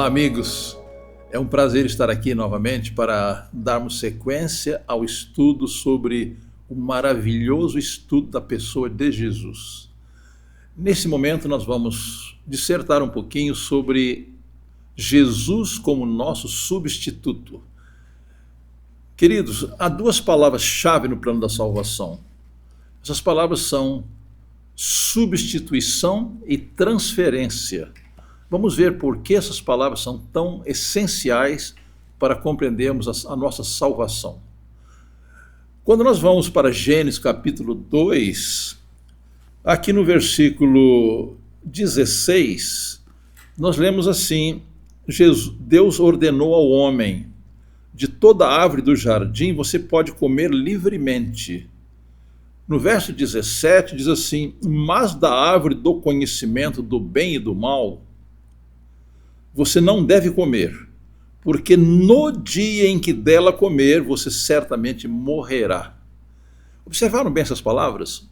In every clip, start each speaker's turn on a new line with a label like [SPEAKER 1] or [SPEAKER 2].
[SPEAKER 1] Olá, amigos. É um prazer estar aqui novamente para darmos sequência ao estudo sobre o maravilhoso estudo da pessoa de Jesus. Nesse momento nós vamos dissertar um pouquinho sobre Jesus como nosso substituto. Queridos, há duas palavras-chave no plano da salvação. Essas palavras são substituição e transferência. Vamos ver por que essas palavras são tão essenciais para compreendermos a nossa salvação. Quando nós vamos para Gênesis capítulo 2, aqui no versículo 16, nós lemos assim: Deus ordenou ao homem: de toda árvore do jardim você pode comer livremente. No verso 17 diz assim: mas da árvore do conhecimento do bem e do mal você não deve comer, porque no dia em que dela comer, você certamente morrerá. Observaram bem essas palavras?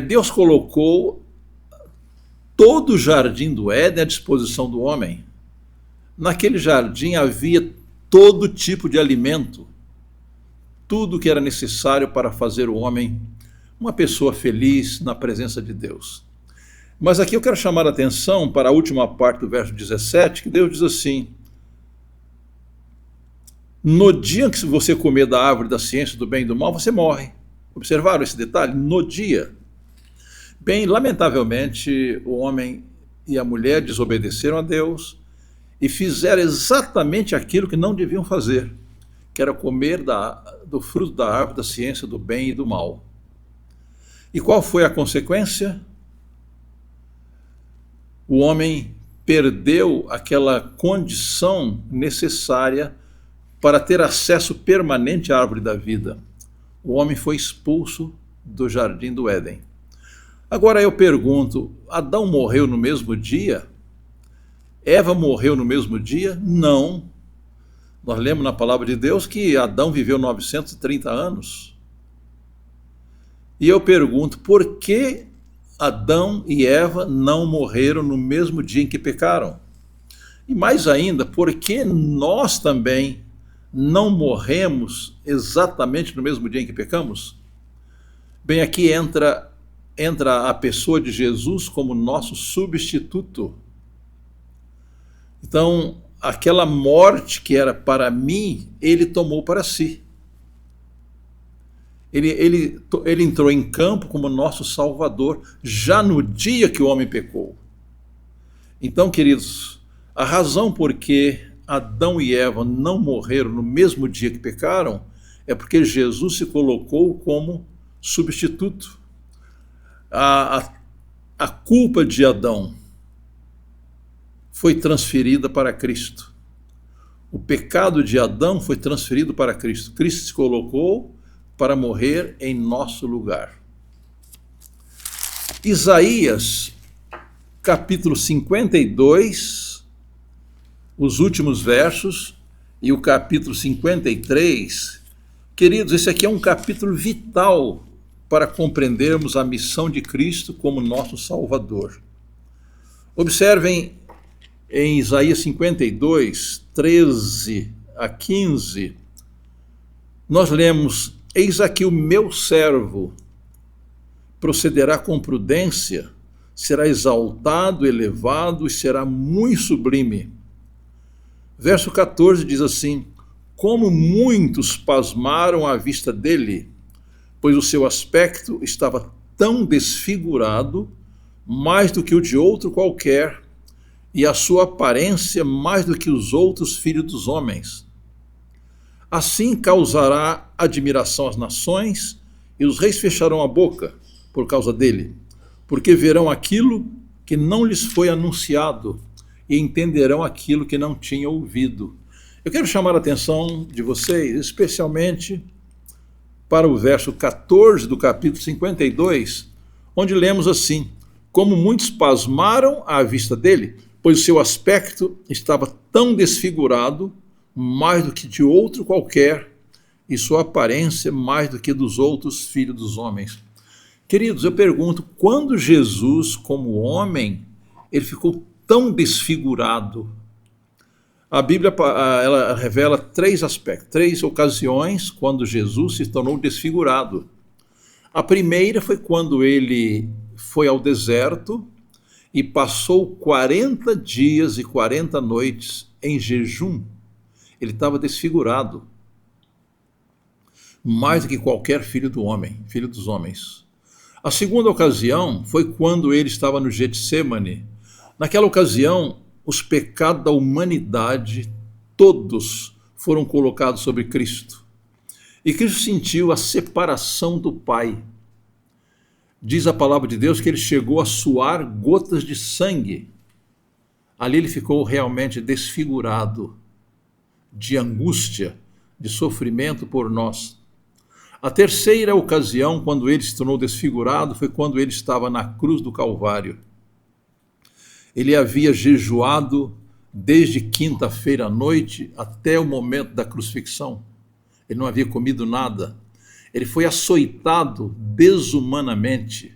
[SPEAKER 1] Deus colocou todo o jardim do Éden à disposição do homem. Naquele jardim havia todo tipo de alimento, tudo que era necessário para fazer o homem uma pessoa feliz na presença de Deus. Mas aqui eu quero chamar a atenção para a última parte do verso 17, que Deus diz assim: no dia que você comer da árvore da ciência do bem e do mal, você morre. Observaram esse detalhe? No dia. Bem, lamentavelmente, o homem e a mulher desobedeceram a Deus e fizeram exatamente aquilo que não deviam fazer, que era comer do fruto da árvore da ciência do bem e do mal. E qual foi a consequência? O homem perdeu aquela condição necessária para ter acesso permanente à árvore da vida. O homem foi expulso do jardim do Éden. Agora eu pergunto: Adão morreu no mesmo dia? Eva morreu no mesmo dia? Não. Nós lemos na palavra de Deus que Adão viveu 930 anos. E eu pergunto: por que Adão e Eva não morreram no mesmo dia em que pecaram? E mais ainda, por que nós também não morremos exatamente no mesmo dia em que pecamos? Bem, aqui entra a pessoa de Jesus como nosso substituto. Então, aquela morte que era para mim, ele tomou para si. Ele entrou em campo como nosso Salvador, já no dia que o homem pecou. Então, queridos, a razão por que Adão e Eva não morreram no mesmo dia que pecaram é porque Jesus se colocou como substituto. A culpa de Adão foi transferida para Cristo. O pecado de Adão foi transferido para Cristo. Cristo se colocou para morrer em nosso lugar. Isaías, capítulo 52, os últimos versos, e o capítulo 53, queridos, esse aqui é um capítulo vital para compreendermos a missão de Cristo como nosso Salvador. Observem em Isaías 52, 13 a 15, nós lemos: eis aqui o meu servo, procederá com prudência, será exaltado, elevado e será muito sublime. Verso 14 diz assim: como muitos pasmaram à vista dele, pois o seu aspecto estava tão desfigurado, mais do que o de outro qualquer, e a sua aparência mais do que os outros filhos dos homens. Assim causará admiração às nações, e os reis fecharão a boca por causa dele, porque verão aquilo que não lhes foi anunciado, e entenderão aquilo que não tinham ouvido. Eu quero chamar a atenção de vocês, especialmente para o verso 14 do capítulo 52, onde lemos assim: como muitos pasmaram à vista dele, pois o seu aspecto estava tão desfigurado, mais do que de outro qualquer, e sua aparência mais do que dos outros filhos dos homens. Queridos, eu pergunto, quando Jesus, como homem, ele ficou tão desfigurado. A Bíblia ela revela três aspectos, três ocasiões quando Jesus se tornou desfigurado. A primeira foi quando ele foi ao deserto e passou 40 dias e 40 noites em jejum. Ele estava desfigurado, mais do que qualquer filho dos homens. A segunda ocasião foi quando ele estava no Getsêmani. Naquela ocasião, os pecados da humanidade, todos foram colocados sobre Cristo. E Cristo sentiu a separação do Pai. Diz a palavra de Deus que ele chegou a suar gotas de sangue. Ali ele ficou realmente desfigurado, de angústia, de sofrimento por nós. A terceira ocasião, quando ele se tornou desfigurado, foi quando ele estava na cruz do Calvário. Ele havia jejuado desde quinta-feira à noite até o momento da crucifixão. Ele não havia comido nada. Ele foi açoitado desumanamente.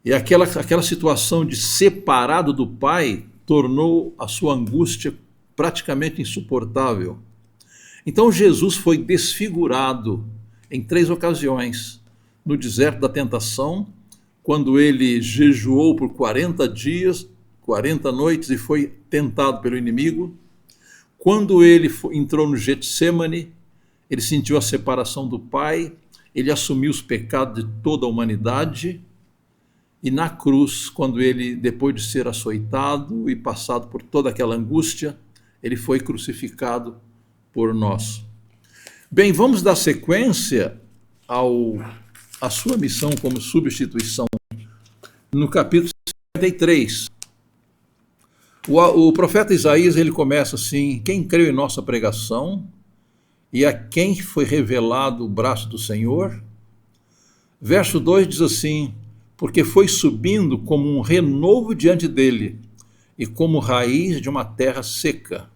[SPEAKER 1] E aquela situação de separado do Pai tornou a sua angústia praticamente insuportável. Então Jesus foi desfigurado em 3 ocasiões. No deserto da tentação, quando ele jejuou por 40 dias, 40 noites e foi tentado pelo inimigo. Quando ele entrou no Getsêmani, ele sentiu a separação do Pai, ele assumiu os pecados de toda a humanidade. E na cruz, quando ele, depois de ser açoitado e passado por toda aquela angústia, ele foi crucificado por nós. Bem, vamos dar sequência à sua missão como substituição. No capítulo 53, o profeta Isaías ele começa assim: quem creu em nossa pregação e a quem foi revelado o braço do Senhor? Verso 2 diz assim: porque foi subindo como um renovo diante dele e como raiz de uma terra seca.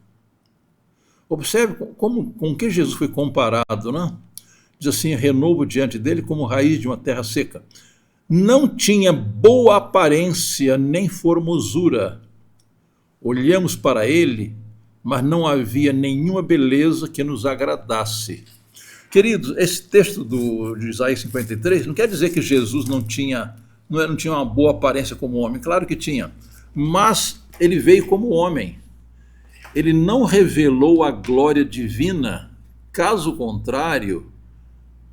[SPEAKER 1] Observe com que Jesus foi comparado, né? Diz assim: renovo diante dele como raiz de uma terra seca. Não tinha boa aparência nem formosura. Olhamos para ele, mas não havia nenhuma beleza que nos agradasse. Queridos, esse texto de Isaías 53 não quer dizer que Jesus não tinha uma boa aparência como homem. Claro que tinha, mas ele veio como homem. Ele não revelou a glória divina. Caso contrário,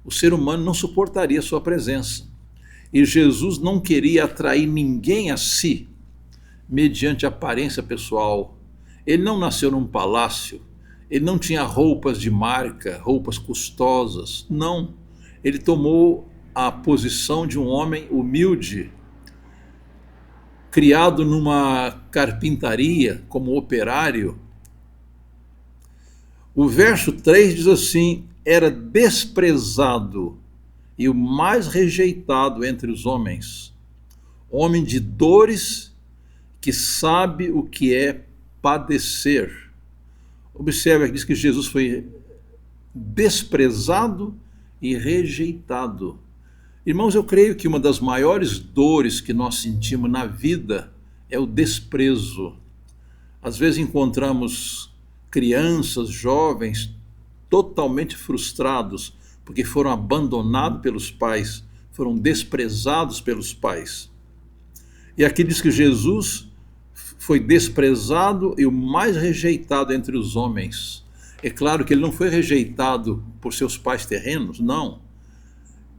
[SPEAKER 1] o ser humano não suportaria sua presença. E Jesus não queria atrair ninguém a si mediante aparência pessoal. Ele não nasceu num palácio, ele não tinha roupas de marca, roupas custosas. Não, ele tomou a posição de um homem humilde, criado numa carpintaria como operário. O verso 3 diz assim: era desprezado e o mais rejeitado entre os homens, homem de dores, que sabe o que é padecer. Observe que diz que Jesus foi desprezado e rejeitado. Irmãos, eu creio que uma das maiores dores que nós sentimos na vida é o desprezo. Às vezes encontramos crianças, jovens, totalmente frustrados, porque foram abandonados pelos pais, foram desprezados pelos pais. E aqui diz que Jesus foi desprezado e o mais rejeitado entre os homens. É claro que ele não foi rejeitado por seus pais terrenos, não.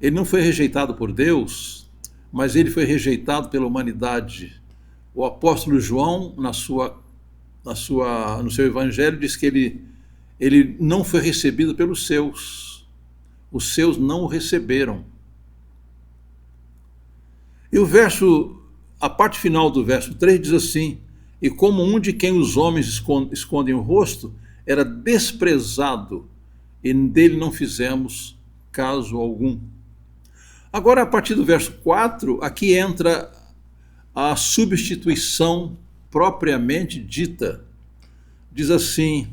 [SPEAKER 1] Ele não foi rejeitado por Deus, mas ele foi rejeitado pela humanidade. O apóstolo João, no seu evangelho, diz que ele não foi recebido pelos seus. Os seus não o receberam. E a parte final do verso 3 diz assim: e como um de quem os homens escondem o rosto, era desprezado, e dele não fizemos caso algum. Agora, a partir do verso 4, aqui entra a substituição propriamente dita. Diz assim: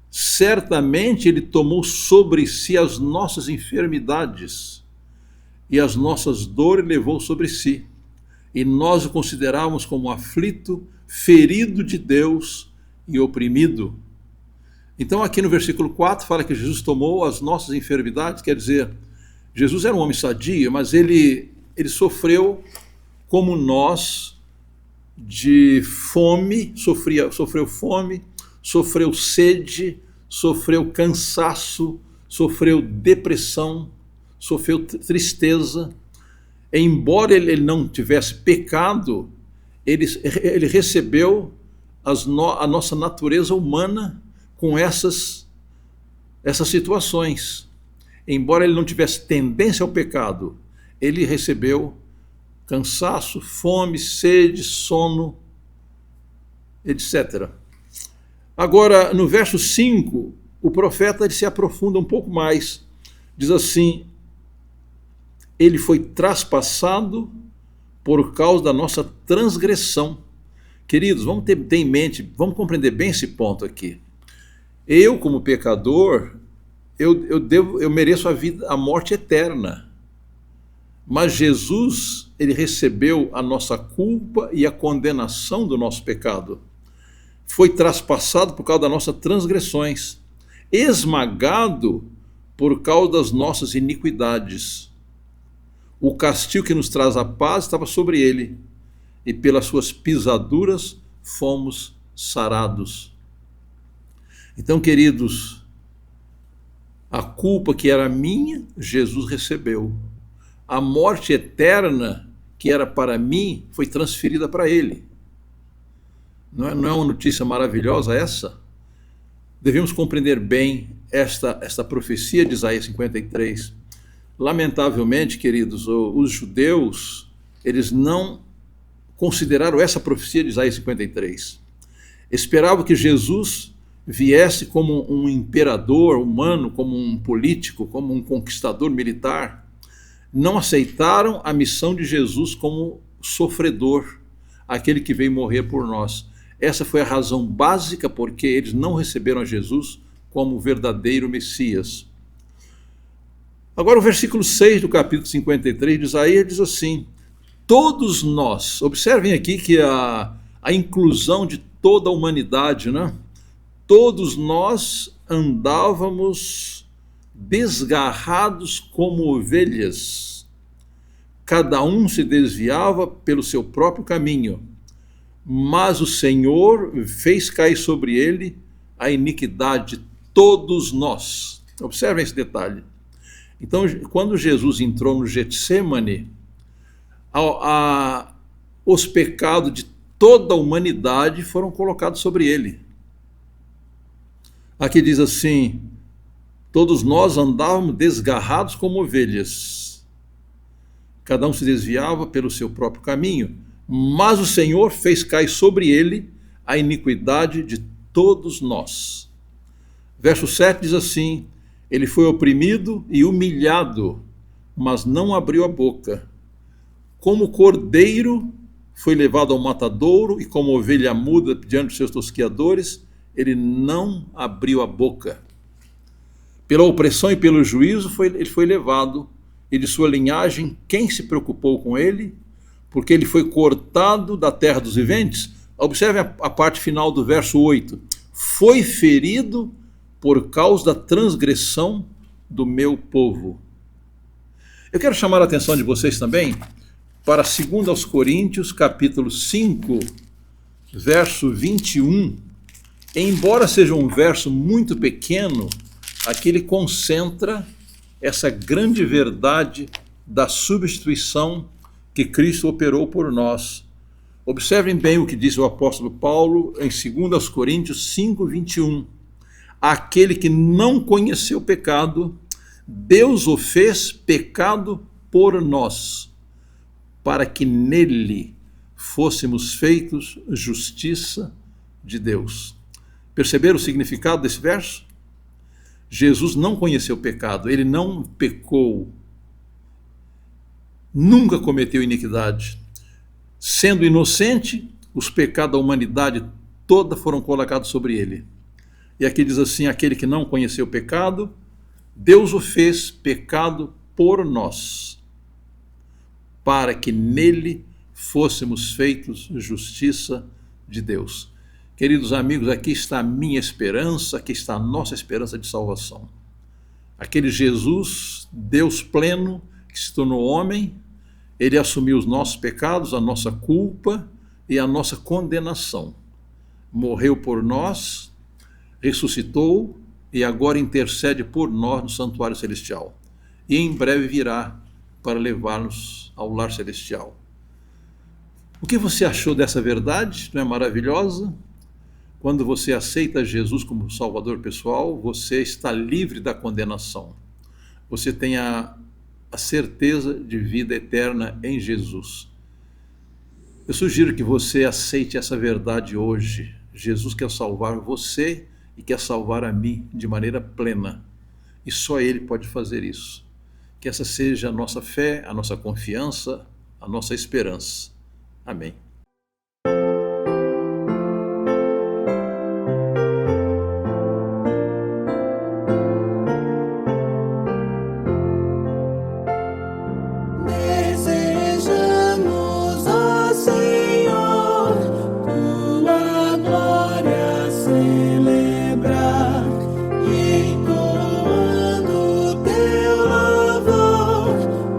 [SPEAKER 1] certamente ele tomou sobre si as nossas enfermidades e as nossas dores levou sobre si. e nós o considerávamos como aflito, ferido de Deus e oprimido. Então aqui no versículo 4 fala que Jesus tomou as nossas enfermidades, quer dizer, Jesus era um homem sadio, mas ele sofreu como nós, de fome, sofreu fome, sofreu sede, sofreu cansaço, sofreu depressão, sofreu tristeza. Embora ele não tivesse pecado, ele recebeu a nossa natureza humana com essas situações. Embora ele não tivesse tendência ao pecado, ele recebeu cansaço, fome, sede, sono, etc. Agora, no verso 5, o profeta se aprofunda um pouco mais. Diz assim: ele foi traspassado por causa da nossa transgressão. Queridos, vamos ter em mente, vamos compreender bem esse ponto aqui. Eu, como pecador, eu mereço a morte eterna. Mas Jesus, ele recebeu a nossa culpa e a condenação do nosso pecado. Foi traspassado por causa das nossas transgressões, esmagado por causa das nossas iniquidades. O castigo que nos traz a paz estava sobre ele, e pelas suas pisaduras fomos sarados. Então, queridos, a culpa que era minha, Jesus recebeu. A morte eterna que era para mim foi transferida para ele. Não é uma notícia maravilhosa essa? Devemos compreender bem esta profecia de Isaías 53. Lamentavelmente, queridos, os judeus, eles não consideraram essa profecia de Isaías 53. Esperavam que Jesus viesse como um imperador humano, como um político, como um conquistador militar. Não aceitaram a missão de Jesus como sofredor, aquele que veio morrer por nós. Essa foi a razão básica porque eles não receberam a Jesus como o verdadeiro Messias. Agora o versículo 6 do capítulo 53 de Isaías diz assim: todos nós, observem aqui que a inclusão de toda a humanidade, né? Todos nós andávamos desgarrados como ovelhas, cada um se desviava pelo seu próprio caminho, mas o Senhor fez cair sobre ele a iniquidade de todos nós. Observem esse detalhe. Então, quando Jesus entrou no Getsêmani, os pecados de toda a humanidade foram colocados sobre ele. Aqui diz assim: todos nós andávamos desgarrados como ovelhas. Cada um se desviava pelo seu próprio caminho, mas o Senhor fez cair sobre ele a iniquidade de todos nós. Verso 7 diz assim: ele foi oprimido e humilhado, mas não abriu a boca. Como cordeiro foi levado ao matadouro, e como ovelha muda diante dos seus tosquiadores, ele não abriu a boca. Pela opressão e pelo juízo ele foi levado, e de sua linhagem quem se preocupou com ele? Porque ele foi cortado da terra dos viventes. Observe a parte final do verso 8. Foi ferido por causa da transgressão do meu povo. Eu quero chamar a atenção de vocês também para 2 Coríntios, capítulo 5, verso 21. Embora seja um verso muito pequeno, aqui ele concentra essa grande verdade da substituição que Cristo operou por nós. Observem bem o que diz o apóstolo Paulo em 2 Coríntios 5, 21. Aquele que não conheceu o pecado, Deus o fez pecado por nós, para que nele fôssemos feitos justiça de Deus. Perceberam o significado desse verso? Jesus não conheceu o pecado, ele não pecou, nunca cometeu iniquidade. Sendo inocente, os pecados da humanidade toda foram colocados sobre ele. E aqui diz assim: aquele que não conheceu o pecado, Deus o fez pecado por nós, para que nele fôssemos feitos justiça de Deus. Queridos amigos, aqui está a minha esperança, aqui está a nossa esperança de salvação. Aquele Jesus, Deus pleno, que se tornou homem, ele assumiu os nossos pecados, a nossa culpa e a nossa condenação. Morreu por nós, ressuscitou e agora intercede por nós no santuário celestial. E em breve virá para levar-nos ao lar celestial. O que você achou dessa verdade? Não é maravilhosa? Quando você aceita Jesus como Salvador pessoal, você está livre da condenação. Você tem a certeza de vida eterna em Jesus. Eu sugiro que você aceite essa verdade hoje. Jesus quer salvar você e quer salvar a mim de maneira plena. E só Ele pode fazer isso. Que essa seja a nossa fé, a nossa confiança, a nossa esperança. Amém.
[SPEAKER 2] Desejamos, ó Senhor, tua glória celebrar, entoando teu louvor,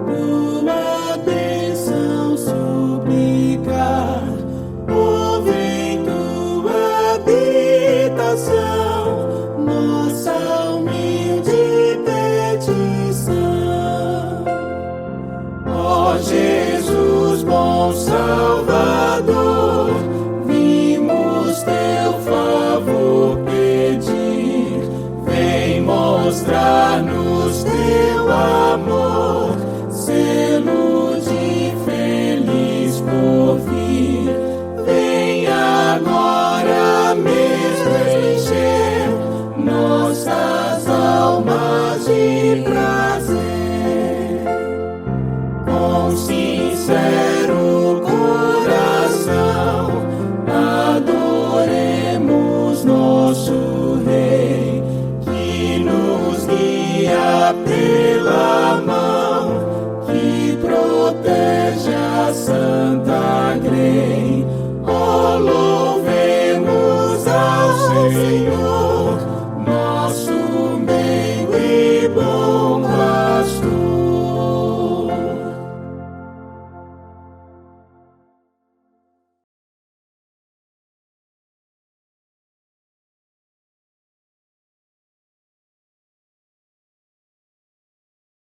[SPEAKER 2] tua bênção suplicar. Ouve em tua habitação nossa humilde petição. Ó Jesus, bom Salvador,